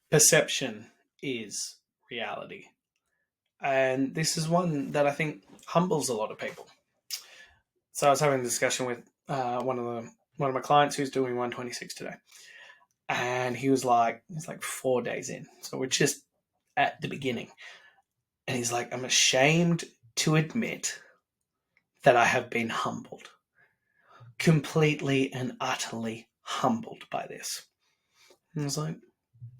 perception is reality. And this is one that I think humbles a lot of people. So I was having a discussion with one of my clients who's doing 126 today, and he's like 4 days in, so we're just at the beginning, and he's like, I'm ashamed to admit that I have been humbled, completely and utterly humbled by this. And I was like,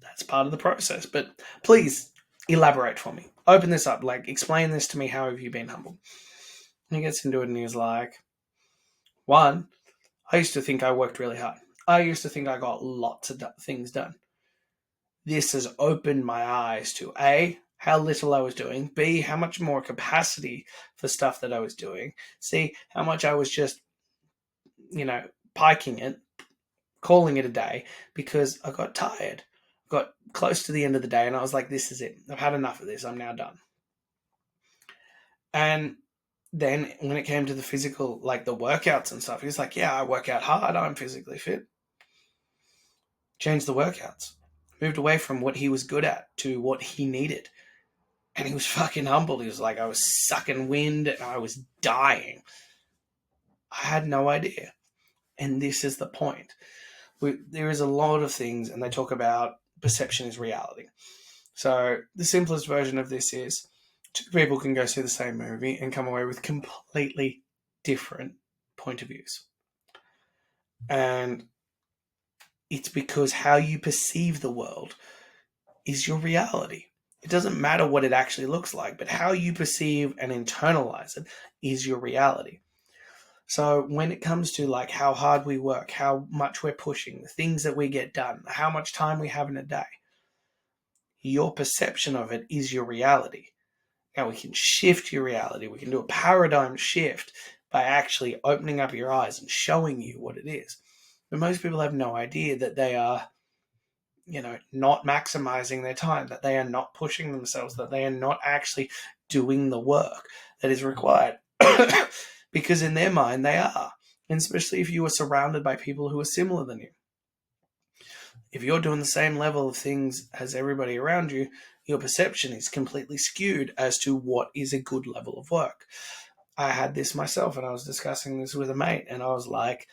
that's part of the process, but please elaborate for me. Open this up, like explain this to me. How have you been humbled? And he gets into it and he's like, one, I used to think I worked really hard. I used to think I got lots of things done. This has opened my eyes to A, how little I was doing, B, how much more capacity for stuff that I was doing, C, how much I was just, piking it, calling it a day because I got tired. Got close to the end of the day and I was like, this is it. I've had enough of this. I'm now done. And then when it came to the physical, like the workouts and stuff, he was like, yeah, I work out hard. I'm physically fit. Changed the workouts. Moved away from what he was good at to what he needed. And he was fucking humbled. He was like, I was sucking wind and I was dying. I had no idea. And this is the point. There is a lot of things, and they talk about perception is reality. So the simplest version of this is two people can go see the same movie and come away with completely different point of views. And it's because how you perceive the world is your reality. It doesn't matter what it actually looks like, but how you perceive and internalize it is your reality. So when it comes to like how hard we work, how much we're pushing, the things that we get done, how much time we have in a day, your perception of it is your reality. Now we can shift your reality. We can do a paradigm shift by actually opening up your eyes and showing you what it is. But most people have no idea that they are, not maximizing their time, that they are not pushing themselves, that they are not actually doing the work that is required. Because in their mind, they are. And especially if you are surrounded by people who are similar than you. If you're doing the same level of things as everybody around you, your perception is completely skewed as to what is a good level of work. I had this myself, and I was discussing this with a mate, and I was like,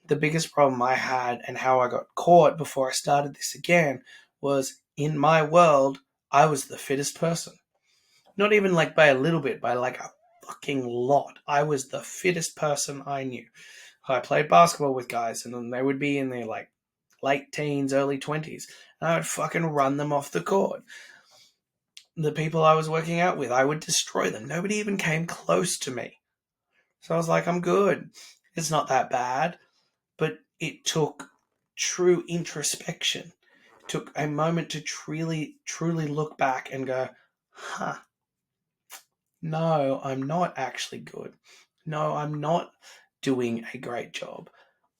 the biggest problem I had and how I got caught before I started this again was in my world, I was the fittest person. Not even like by a little bit, by like a fucking lot. I was the fittest person I knew. I played basketball with guys, and then they would be in their like late teens, early 20s, and I would fucking run them off the court. The people I was working out with, I would destroy them. Nobody even came close to me. So I was like, I'm good. It's not that bad. But it took true introspection. It took a moment to truly look back and go, no, I'm not actually good. No, I'm not doing a great job.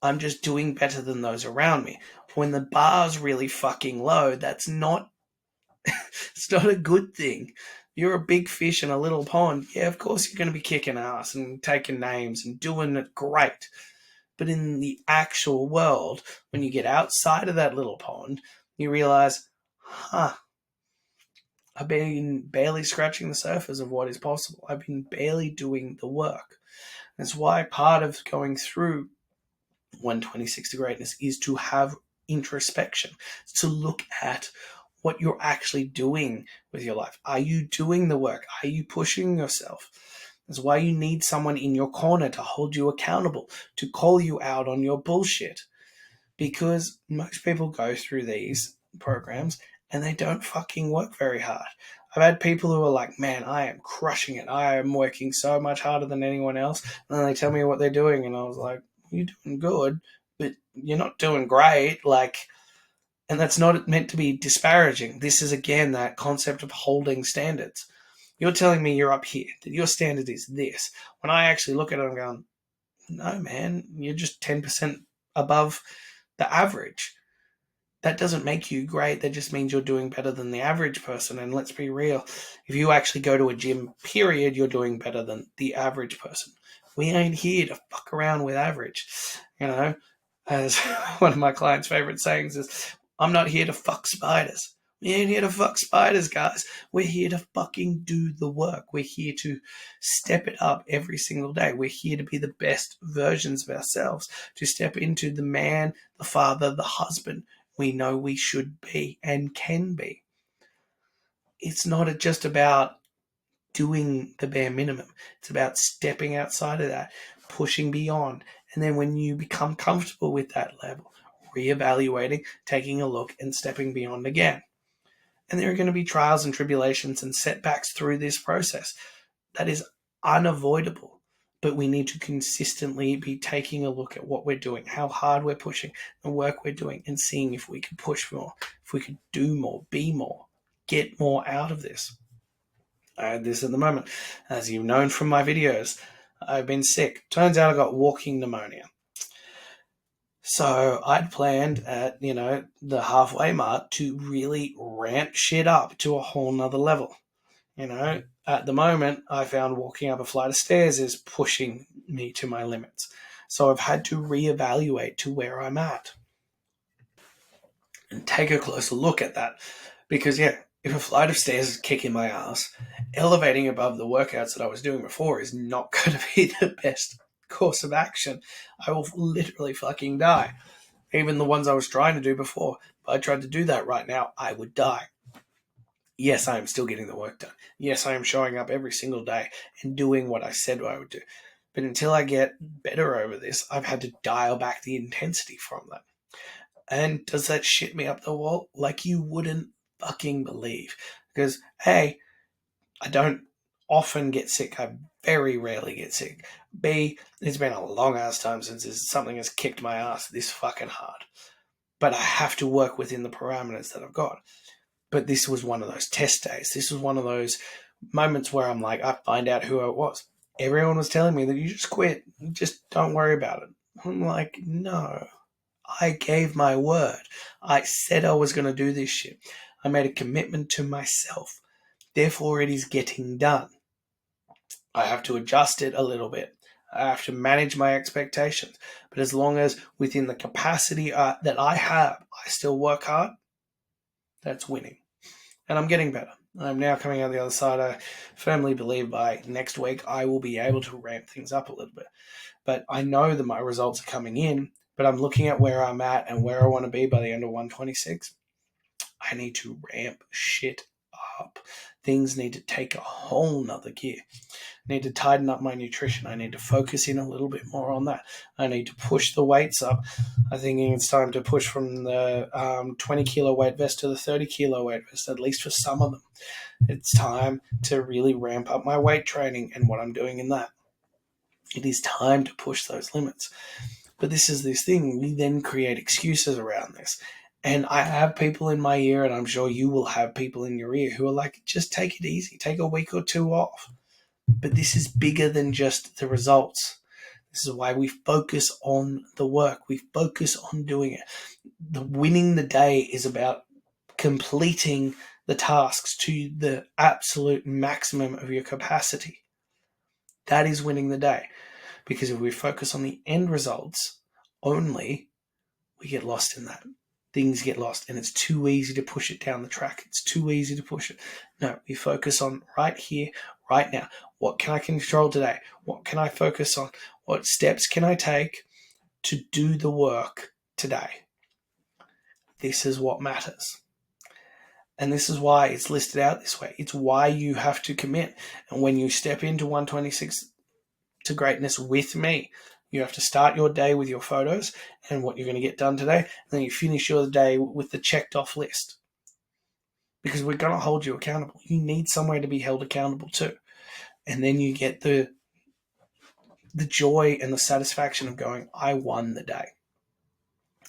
I'm just doing better than those around me. When the bar's really fucking low, that's not it's not a good thing. You're a big fish in a little pond. Yeah, of course you're going to be kicking ass and taking names and doing it great. But in the actual world, when you get outside of that little pond, you realize, I've been barely scratching the surface of what is possible. I've been barely doing the work. That's why part of going through 126 to greatness is to have introspection, to look at what you're actually doing with your life. Are you doing the work? Are you pushing yourself? That's why you need someone in your corner to hold you accountable, to call you out on your bullshit. Because most people go through these programs and they don't fucking work very hard. I've had people who are like, man, I am crushing it. I am working so much harder than anyone else. And then they tell me what they're doing. And I was like, you're doing good, but you're not doing great. And that's not meant to be disparaging. This is, again, that concept of holding standards. You're telling me you're up here, that your standard is this. When I actually look at it, I'm going, no, man, you're just 10% above the average. That doesn't make you great. That just means you're doing better than the average person. And let's be real, if you actually go to a gym, period, you're doing better than the average person. We ain't here to fuck around with average. As one of my clients' favorite sayings is, I'm not here to fuck spiders. We ain't here to fuck spiders, guys. We're here to fucking do the work. We're here to step it up every single day. We're here to be the best versions of ourselves, to step into the man, the father, the husband we know we should be and can be. It's not just about doing the bare minimum. It's about stepping outside of that, pushing beyond. And then when you become comfortable with that level, reevaluating, taking a look, and stepping beyond again. And there are going to be trials and tribulations and setbacks through this process. That is unavoidable. But we need to consistently be taking a look at what we're doing, how hard we're pushing, the work we're doing, and seeing if we can push more, if we could do more, be more, get more out of this. I had this at the moment. As you've known from my videos, I've been sick. Turns out I got walking pneumonia. So I'd planned at, the halfway mark to really ramp shit up to a whole nother level. At the moment, I found walking up a flight of stairs is pushing me to my limits. So I've had to reevaluate to where I'm at and take a closer look at that. Because, if a flight of stairs is kicking my ass, elevating above the workouts that I was doing before is not going to be the best course of action. I will literally fucking die. Even the ones I was trying to do before, if I tried to do that right now, I would die. Yes, I am still getting the work done. Yes, I am showing up every single day and doing what I said I would do. But until I get better over this, I've had to dial back the intensity from that. And does that shit me up the wall? Like you wouldn't fucking believe. Because, A, I don't often get sick. I very rarely get sick. B, it's been a long ass time since something has kicked my ass this fucking hard. But I have to work within the parameters that I've got. But this was one of those test days. This was one of those moments where I'm like, I find out who I was. Everyone was telling me that you just quit. Just don't worry about it. I'm like, no. I gave my word. I said I was going to do this shit. I made a commitment to myself. Therefore, it is getting done. I have to adjust it a little bit. I have to manage my expectations. But as long as within the capacity that I have, I still work hard, that's winning. And I'm getting better. I'm now coming out the other side. I firmly believe by next week I will be able to ramp things up a little bit. But I know that my results are coming in, but I'm looking at where I'm at and where I want to be by the end of 126. I need to ramp shit up. Things need to take a whole nother gear. I need to tighten up my nutrition. I need to focus in a little bit more on that. I need to push the weights up. I think it's time to push from the 20 kilo weight vest to the 30 kilo weight vest, at least for some of them. It's time to really ramp up my weight training and what I'm doing in that. It is time to push those limits. But this is this thing. We then create excuses around this. And I have people in my ear, and I'm sure you will have people in your ear who are like, just take it easy. Take a week or two off. But this is bigger than just the results. This is why we focus on the work. We focus on doing it. The winning the day is about completing the tasks to the absolute maximum of your capacity. That is winning the day. Because if we focus on the end results only, we get lost in that. Things get lost, and it's too easy to push it down the track. It's too easy to push it. No, we focus on right here, right now. What can I control today? What can I focus on? What steps can I take to do the work today? This is what matters. And this is why it's listed out this way. It's why you have to commit. And when you step into 126 to greatness with me, you have to start your day with your photos and what you're going to get done today. And then you finish your day with the checked off list. Because we're going to hold you accountable. You need somewhere to be held accountable to. And then you get the joy and the satisfaction of going, I won the day.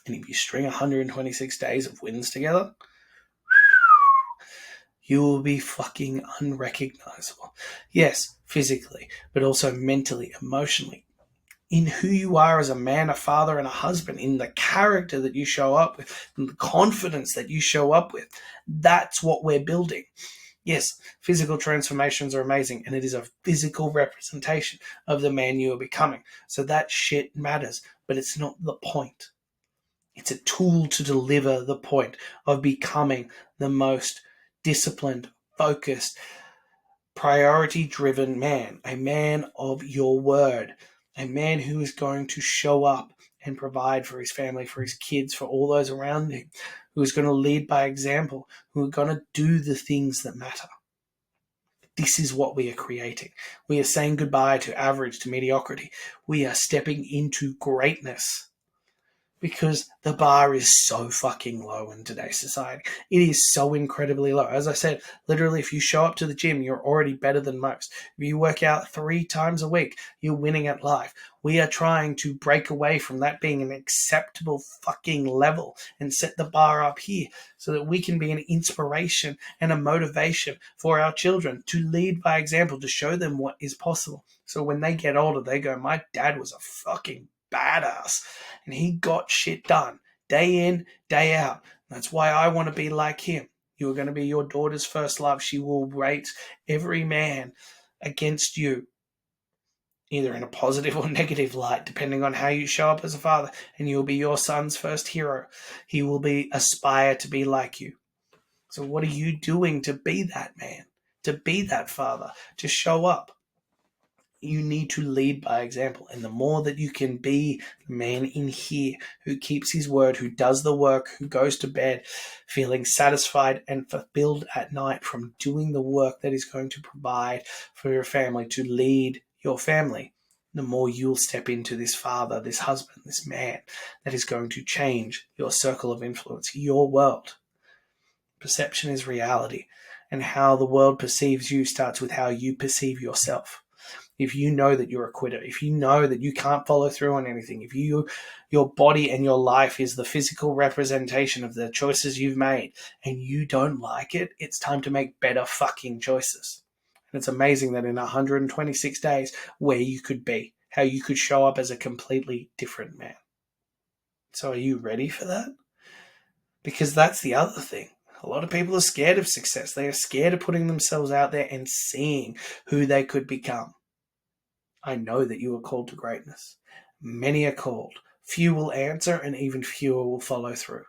And if you string 126 days of wins together, you will be fucking unrecognizable. Yes, physically, but also mentally, emotionally. In who you are as a man, a father, and a husband, in the character that you show up with, in the confidence that you show up with. That's what we're building. Yes, physical transformations are amazing, and it is a physical representation of the man you are becoming. So that shit matters, but it's not the point. It's a tool to deliver the point of becoming the most disciplined, focused, priority-driven man, a man of your word, a man who is going to show up and provide for his family, for his kids, for all those around him, who is going to lead by example, who are going to do the things that matter. This is what we are creating. We are saying goodbye to average, to mediocrity. We are stepping into greatness because the bar is so fucking low in today's society. It is so incredibly low. As I said, literally, if you show up to the gym, you're already better than most. If you work out 3 times a week, you're winning at life. We are trying to break away from that being an acceptable fucking level and set the bar up here so that we can be an inspiration and a motivation for our children to lead by example, to show them what is possible. So when they get older, they go, my dad was a fucking badass and he got shit done day in, day out. That's why I want to be like him. You are going to be your daughter's first love. She will rate every man against you, either in a positive or negative light, depending on how you show up as a father. And you'll be your son's first hero. He will aspire to be like you. So what are you doing to be that man, to be that father, to show up? You need to lead by example. And the more that you can be the man in here who keeps his word, who does the work, who goes to bed feeling satisfied and fulfilled at night from doing the work that is going to provide for your family, to lead your family, the more you'll step into this father, this husband, this man that is going to change your circle of influence, your world. Perception is reality, and how the world perceives you starts with how you perceive yourself. If you know that you're a quitter, if you know that you can't follow through on anything, if your body and your life is the physical representation of the choices you've made and you don't like it, it's time to make better fucking choices. And it's amazing that in 126 days, where you could be, how you could show up as a completely different man. So are you ready for that? Because that's the other thing. A lot of people are scared of success. They are scared of putting themselves out there and seeing who they could become. I know that you are called to greatness. Many are called. Few will answer, and even fewer will follow through.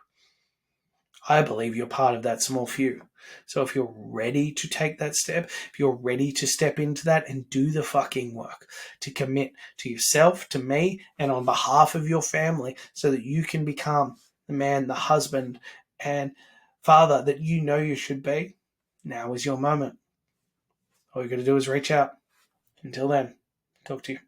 I believe you're part of that small few. So if you're ready to take that step, if you're ready to step into that and do the fucking work, to commit to yourself, to me, and on behalf of your family, so that you can become the man, the husband, and father that you know you should be, now is your moment. All you got to do is reach out. Until then, talk to you.